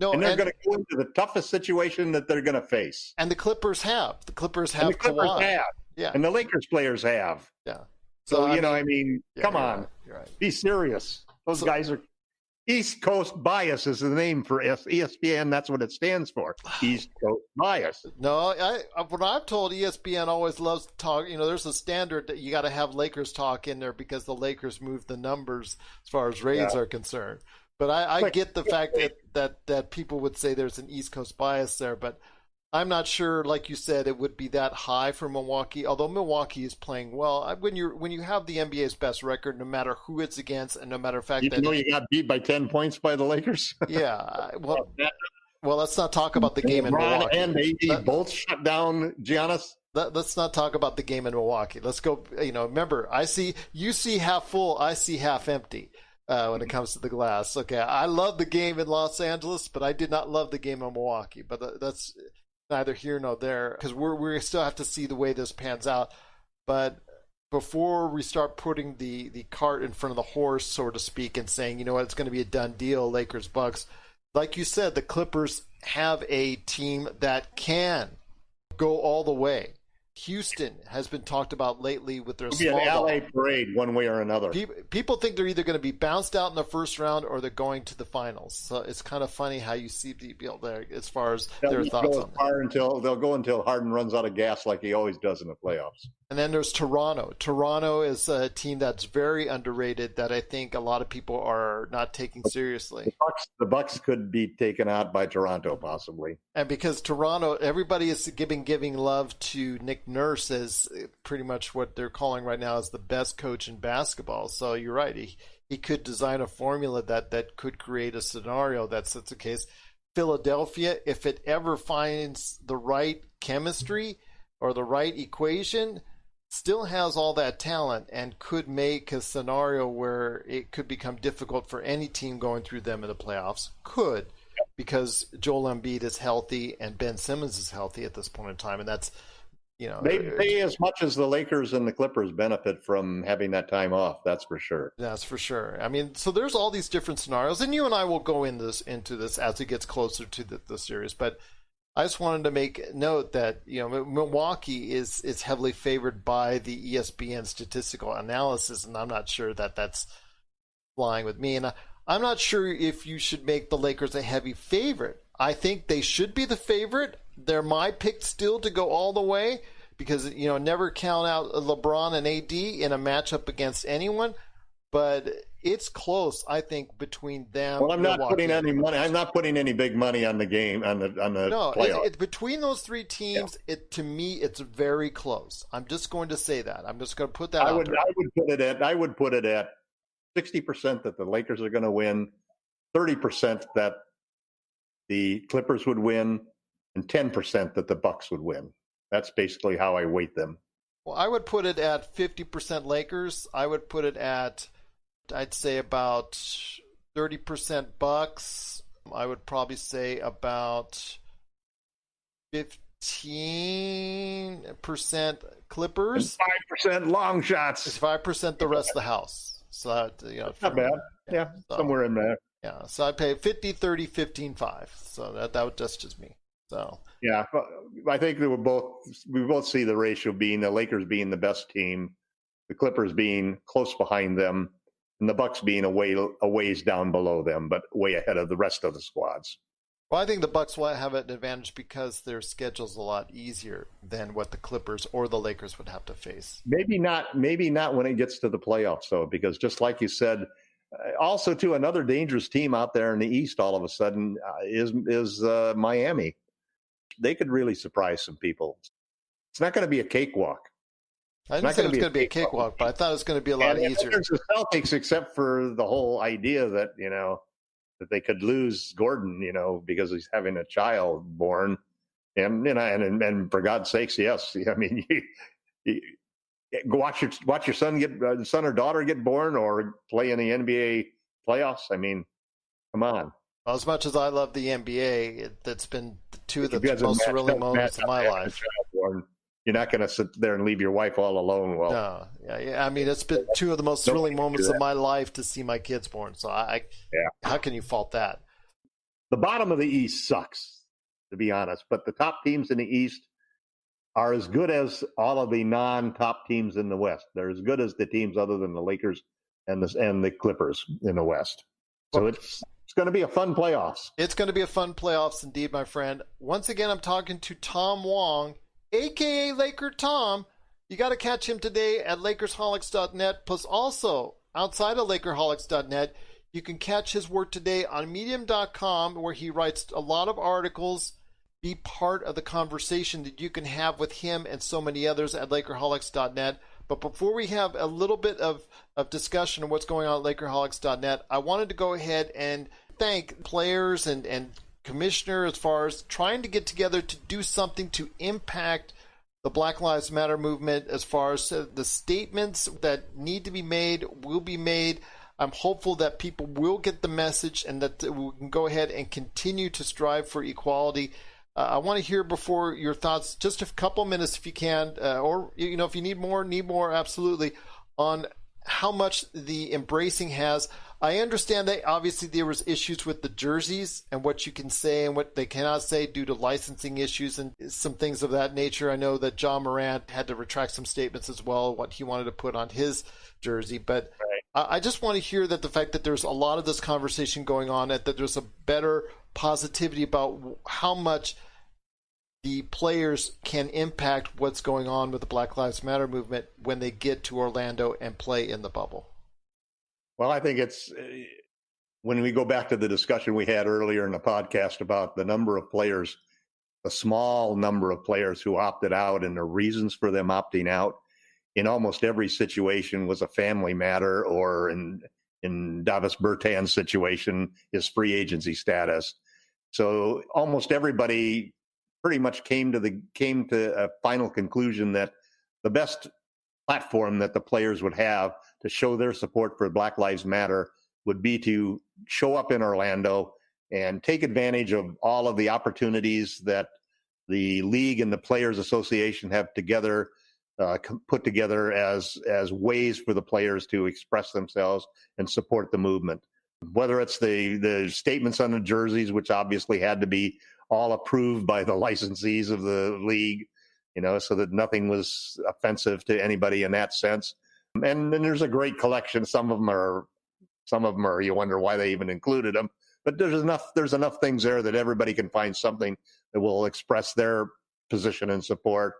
No, and they're going to go into the toughest situation that they're going to face. And the Clippers have. The Clippers have. Yeah. And the Lakers players have. Yeah. So come on. Right. You're right. Be serious. Those guys are. East Coast bias is the name for ESPN. That's what it stands for. East Coast bias. No, what I've told, ESPN always loves to talk. There's a standard that you got to have Lakers talk in there because the Lakers move the numbers as far as ratings are concerned. But I get the fact that people would say there's an East Coast bias there, but I'm not sure, like you said, it would be that high for Milwaukee. Although Milwaukee is playing well, when you have the NBA's best record, no matter who it's against, and no matter the fact that you got beat by 10 points by the Lakers. Yeah, well, let's not talk about the game in Milwaukee. And AD both shut down Giannis. Let's not talk about the game in Milwaukee. Let's go. Remember, you see half full, I see half empty. When it comes to the glass. Okay, I love the game in Los Angeles, but I did not love the game in Milwaukee. But that's neither here nor there, because we still have to see the way this pans out. But before we start putting the cart in front of the horse, so to speak, and saying, it's going to be a done deal, Lakers, Bucks, like you said, the Clippers have a team that can go all the way. Houston has been talked about lately with their small ball. LA parade one way or another. People think they're either going to be bounced out in the first round or they're going to the finals. So it's kind of funny how you see people there as far as their thoughts on that. They'll go until Harden runs out of gas like he always does in the playoffs. And then there's Toronto. Toronto is a team that's very underrated that I think a lot of people are not taking seriously. The Bucks could be taken out by Toronto possibly. And because Toronto, everybody is giving love to Nick Nurse as pretty much what they're calling right now as the best coach in basketball. So you're right. He could design a formula that could create a scenario that's the case. Philadelphia, if it ever finds the right chemistry or the right equation, still has all that talent and could make a scenario where it could become difficult for any team going through them in the playoffs. Could, because Joel Embiid is healthy and Ben Simmons is healthy at this point in time, and that's they as much as the Lakers and the Clippers benefit from having that time off. That's for sure. That's for sure. I mean, so there's all these different scenarios, and you and I will go into this as it gets closer to the series. But I just wanted to make note that Milwaukee is heavily favored by the ESPN statistical analysis, and I'm not sure that that's flying with me. And I'm not sure if you should make the Lakers a heavy favorite. I think they should be the favorite. They're my pick still to go all the way because, never count out LeBron and AD in a matchup against anyone. But it's close, I think, between them. Well, I'm not putting any money. I'm not putting any big money on the game on the playoff. Between those three teams, to me, it's very close. I'm just going to say that. I'm just going to put that out there. I would put it at 60% that the Lakers are going to win, 30% that the Clippers would win, and 10% that the Bucks would win. That's basically how I weight them. Well, I would put it at 50% Lakers. I would put it at, I'd say, about 30% Bucks. I would probably say about 15% Clippers. And 5% long shots. It's 5% the rest of the house. So not bad. Yeah, somewhere in there. Yeah, so I'd pay 50, 30, 15, 5. So that's just me. So yeah, I think that we both see the ratio being the Lakers being the best team, the Clippers being close behind them, and the Bucks being a ways down below them, but way ahead of the rest of the squads. Well, I think the Bucks will have an advantage because their schedule's a lot easier than what the Clippers or the Lakers would have to face. Maybe not when it gets to the playoffs, though, because just like you said, also too, another dangerous team out there in the East all of a sudden is Miami. They could really surprise some people. It's not going to be a cakewalk. I didn't say it was going to be a cakewalk, but I thought it was going to be a lot easier. There's the Celtics, except for the whole idea that that they could lose Gordon, because he's having a child born, and for God's sakes, yes, I mean, you watch your son or daughter get born, or play in the NBA playoffs. I mean, come on. Well, as much as I love the NBA, that's been two of the most thrilling moments of my life. You're not going to sit there and leave your wife all alone. Well, no, yeah. I mean, it's been two of the most thrilling moments of my life to see my kids born. So how can you fault that? The bottom of the East sucks, to be honest. But the top teams in the East are as good as all of the non-top teams in the West. They're as good as the teams other than the Lakers and the Clippers in the West. So it's going to be a fun playoffs. It's going to be a fun playoffs indeed, my friend. Once again, I'm talking to Tom Wong, a.k.a. LakerTom. You got to catch him today at LakersHolics.net. Plus, also, outside of LakerHolics.net, you can catch his work today on Medium.com, where he writes a lot of articles. Be part of the conversation that you can have with him and so many others at LakerHolics.net. But before we have a little bit of discussion of what's going on at LakerHolics.net, I wanted to go ahead and thank players and commissioner as far as trying to get together to do something to impact the Black Lives Matter movement. As far as the statements that need to be made will be made. I'm hopeful that people will get the message and that we can go ahead and continue to strive for equality. I want to hear before your thoughts, just a couple minutes if you can, or if you need more, absolutely, on how much the embracing has. I understand that obviously there was issues with the jerseys and what you can say and what they cannot say due to licensing issues and some things of that nature. I know that John Morant had to retract some statements as well, what he wanted to put on his jersey. But I just want to hear that the fact that there's a lot of this conversation going on, that there's a better positivity about how much the players can impact what's going on with the Black Lives Matter movement when they get to Orlando and play in the bubble. Well, I think it's when we go back to the discussion we had earlier in the podcast about the number of players, the small number of players who opted out and the reasons for them opting out in almost every situation was a family matter, or in Davis Bertan's situation, his free agency status. So almost everybody pretty much came to a final conclusion that the best platform that the players would have to show their support for Black Lives Matter would be to show up in Orlando and take advantage of all of the opportunities that the league and the Players Association have put together as ways for the players to express themselves and support the movement. Whether it's the statements on the jerseys, which obviously had to be all approved by the licensees of the league, so that nothing was offensive to anybody in that sense. And then there's a great collection. Some of them are, you wonder why they even included them. But there's enough things there that everybody can find something that will express their position and support,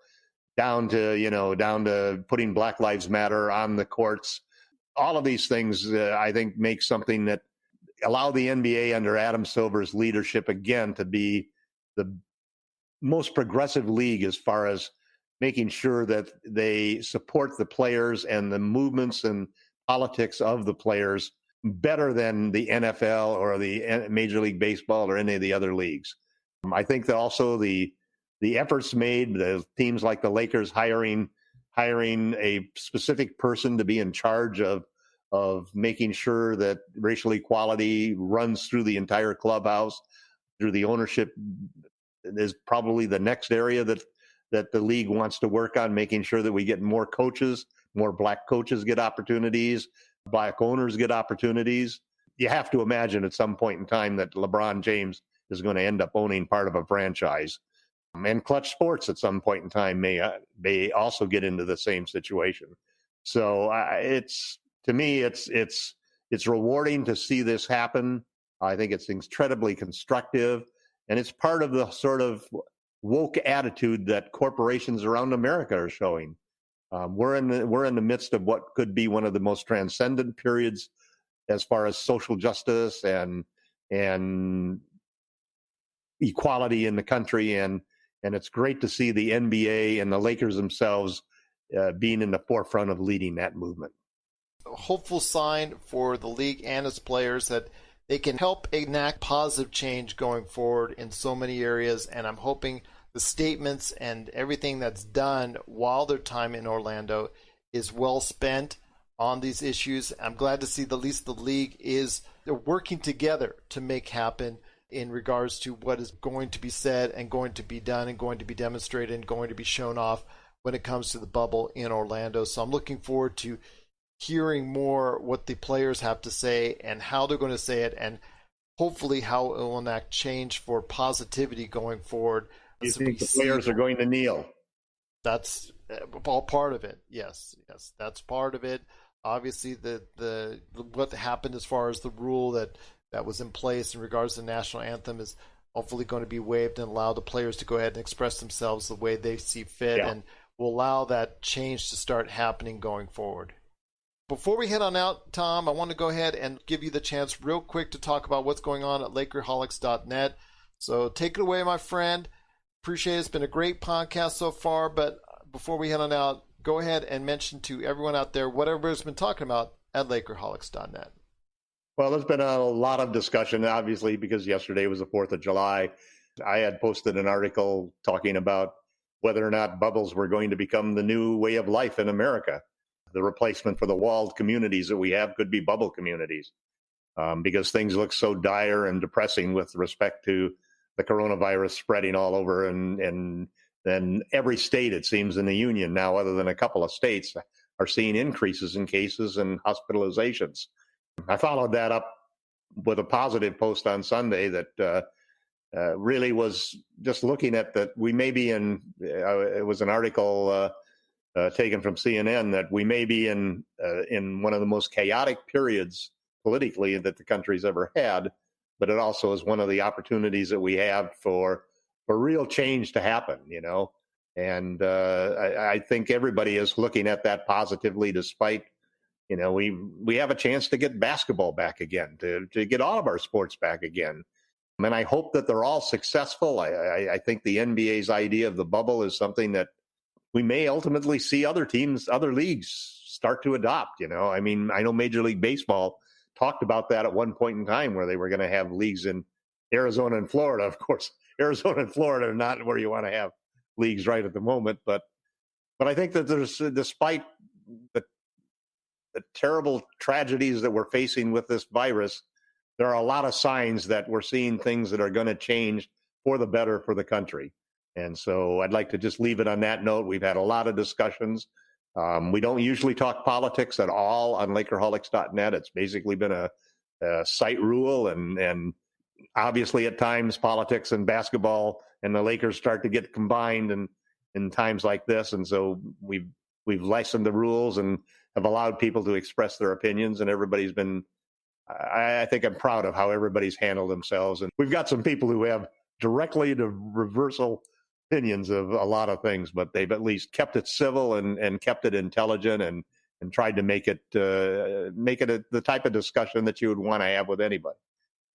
down to putting Black Lives Matter on the courts. All of these things, I think, make something that allow the NBA under Adam Silver's leadership again to be the most progressive league as far as making sure that they support the players and the movements and politics of the players better than the NFL or the Major League Baseball or any of the other leagues. I think that also the efforts made, the teams like the Lakers hiring a specific person to be in charge of making sure that racial equality runs through the entire clubhouse, through the ownership, is probably the next area that the league wants to work on, making sure that we get more coaches, more black coaches get opportunities, black owners get opportunities. You have to imagine at some point in time that LeBron James is going to end up owning part of a franchise. And Clutch Sports at some point in time may also get into the same situation. So to me, it's rewarding to see this happen. I think it's incredibly constructive, and it's part of the sort of woke attitude that corporations around America are showing. We're in the midst of what could be one of the most transcendent periods as far as social justice and equality in the country, and it's great to see the NBA and the Lakers themselves being in the forefront of leading that movement. A hopeful sign for the league and its players that they can help enact positive change going forward in so many areas, and I'm hoping the statements and everything that's done while their time in Orlando is well spent on these issues. I'm glad to see at least the league is working together to make happen in regards to what is going to be said and going to be done and going to be demonstrated and going to be shown off when it comes to the bubble in Orlando. So I'm looking forward to hearing more what the players have to say and how they're going to say it, and hopefully how it will enact change for positivity going forward. You think the players are going to kneel? That's all part of it. Yes, that's part of it. Obviously, the what happened as far as the rule that was in place in regards to the national anthem is hopefully going to be waived and allow the players to go ahead and express themselves the way they see fit, and will allow that change to start happening going forward. Before we head on out, Tom, I want to go ahead and give you the chance real quick to talk about what's going on at LakerHolics.net. So take it away, my friend. Appreciate it. It's been a great podcast so far, but before we head on out, go ahead and mention to everyone out there what everybody's been talking about at LakerHolics.net. Well, there's been a lot of discussion, obviously, because yesterday was the 4th of July. I had posted an article talking about whether or not bubbles were going to become the new way of life in America. The replacement for the walled communities that we have could be bubble communities, because things look so dire and depressing with respect to the coronavirus spreading all over. And then every state, it seems, in the union now, other than a couple of states, are seeing increases in cases and hospitalizations. I followed that up with a positive post on Sunday that really was just looking at that we may be in, it was an article taken from CNN, that we may be in one of the most chaotic periods politically that the country's ever had, but it also is one of the opportunities that we have for real change to happen, you know. And I think everybody is looking at that positively, despite, you know, we have a chance to get basketball back again, to get all of our sports back again. And I hope that they're all successful. I think the NBA's idea of the bubble is something that we may ultimately see other teams, other leagues start to adopt, you know. I mean, I know Major League Baseball talked about that at one point in time, where they were going to have leagues in Arizona and Florida. Of course, Arizona and Florida are not where you want to have leagues right at the moment. But I think that there's, despite the terrible tragedies that we're facing with this virus, there are a lot of signs that we're seeing things that are going to change for the better for the country. And so I'd like to just leave it on that note. We've had a lot of discussions. We don't usually talk politics at all on LakerHolics.net. It's basically been a site rule, and obviously at times politics and basketball and the Lakers start to get combined in times like this. And so we've lessened the rules and have allowed people to express their opinions, and everybody's been, I think I'm proud of how everybody's handled themselves. And we've got some people who have directly to reversal opinions of a lot of things, but they've at least kept it civil and kept it intelligent and tried to make it the type of discussion that you would want to have with anybody.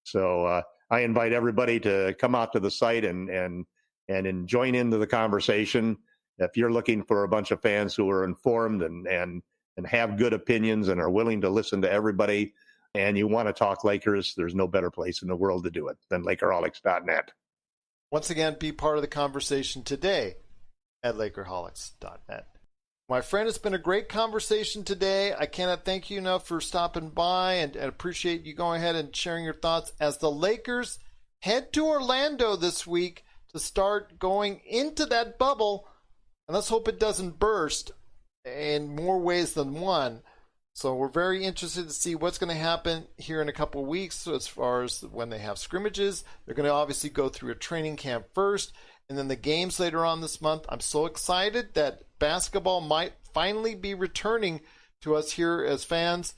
So I invite everybody to come out to the site and join into the conversation. If you're looking for a bunch of fans who are informed and have good opinions and are willing to listen to everybody, and you want to talk Lakers, there's no better place in the world to do it than LakerHolics.net. Once again, be part of the conversation today at LakerHolics.net. My friend, it's been a great conversation today. I cannot thank you enough for stopping by, and appreciate you going ahead and sharing your thoughts as the Lakers head to Orlando this week to start going into that bubble. And let's hope it doesn't burst in more ways than one. So we're very interested to see what's going to happen here in a couple of weeks. So as far as when they have scrimmages, they're going to obviously go through a training camp first, and then the games later on this month. I'm so excited that basketball might finally be returning to us here as fans.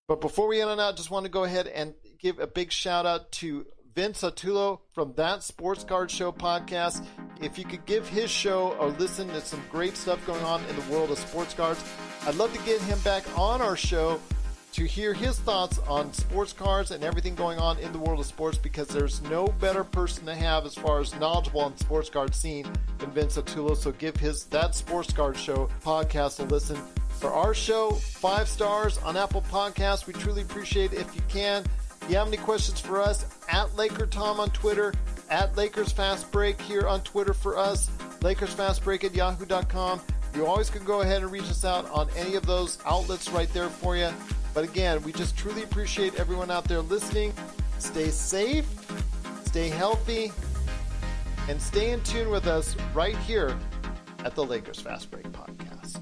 But before we end on out, just want to go ahead and give a big shout out to Vince Attulo from That Sports Card Show podcast. If you could give his show a listen, there's some great stuff going on in the world of sports cards. I'd love to get him back on our show to hear his thoughts on sports cards and everything going on in the world of sports, because there's no better person to have as far as knowledgeable on the sports card scene than Vince Attulo. So give his That Sports Card Show podcast a listen. For our show, 5 stars on Apple Podcasts. We truly appreciate it if you can. If you have any questions for us, at LakerTom on Twitter, at Lakers Fast Break here on Twitter for us, LakersFastBreak@yahoo.com. You always can go ahead and reach us out on any of those outlets right there for you. But again, we just truly appreciate everyone out there listening. Stay safe, stay healthy, and stay in tune with us right here at the Lakers Fast Break Podcast.